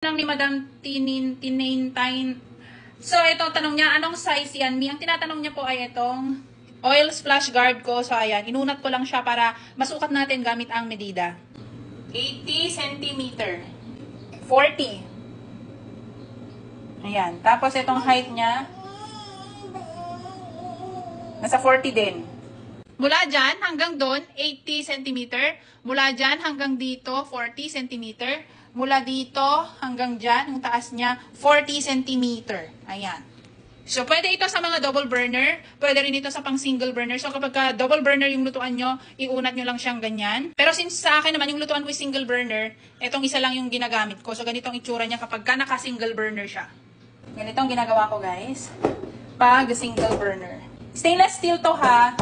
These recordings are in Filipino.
Lang ni Madam Tinintine. So, ito, tanong niya, anong size yan, Mi? Ang tinatanong niya po ay itong oil splash guard ko. So, ayan, inunat ko lang siya para masukat natin gamit ang medida. 80 cm. 40. Ayan. Tapos, itong height niya, nasa 40 din. Mula dyan hanggang doon, 80 cm. Mula dyan hanggang dito, 40 cm. Mula dito hanggang dyan, yung taas niya, 40 cm. Ayan. So, pwede ito sa mga double burner. Pwede rin ito sa pang single burner. So, kapag ka double burner yung lutuan nyo, iunat nyo lang siyang ganyan. Pero since sa akin naman, yung lutuan ko is single burner, itong isa lang yung ginagamit ko. So, ganitong itsura niya kapag ka naka-single burner siya. Ganitong ginagawa ko, guys. Pag single burner. Stainless steel to, ha.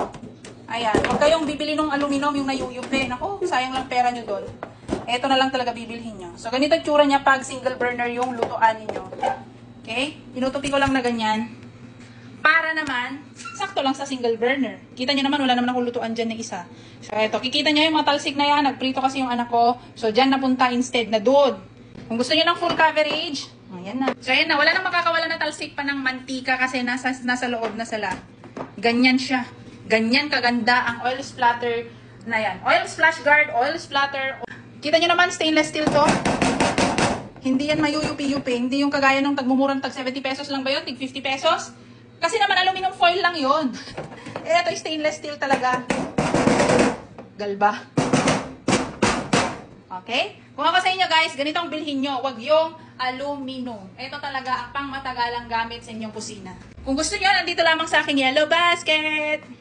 Ayan. Huwag kayong bibili ng aluminum yung nayuyupi. Naku, sayang lang pera nyo doon. Ito na lang talaga bibilhin nyo. So, ganito tsura niya pag single burner yung lutuan ninyo. Okay? Tinutupi ko lang na ganyan. Para naman, sakto lang sa single burner. Kita nyo naman, wala naman akong lutuan dyan na isa. So, ito. Kikita nyo yung mga talsik na yan. Nagprito kasi yung anak ko. So, dyan napunta instead na doon. Kung gusto nyo ng full coverage, ayan na. So, ayan na. Wala nang makakawala na talsik pa ng mantika kasi nasa loob na sila. Ganyan siya. Ganyan kaganda ang oil splatter na yan. Oil splash guard, oil splatter. Kita nyo naman, stainless steel to. Hindi yan mayuyupi-yupi. Hindi yung kagaya ng tagmumurang tag 70 pesos lang ba yun? Tig 50 pesos? Kasi naman aluminum foil lang yun. Ito stainless steel talaga. Galba. Okay? Kung ako sa inyo guys, ganito ang bilhin nyo. Huwag yung aluminum. Ito talaga ang pang matagalang gamit sa inyong kusina. Kung gusto nyo, nandito lamang sa aking Yellow Basket.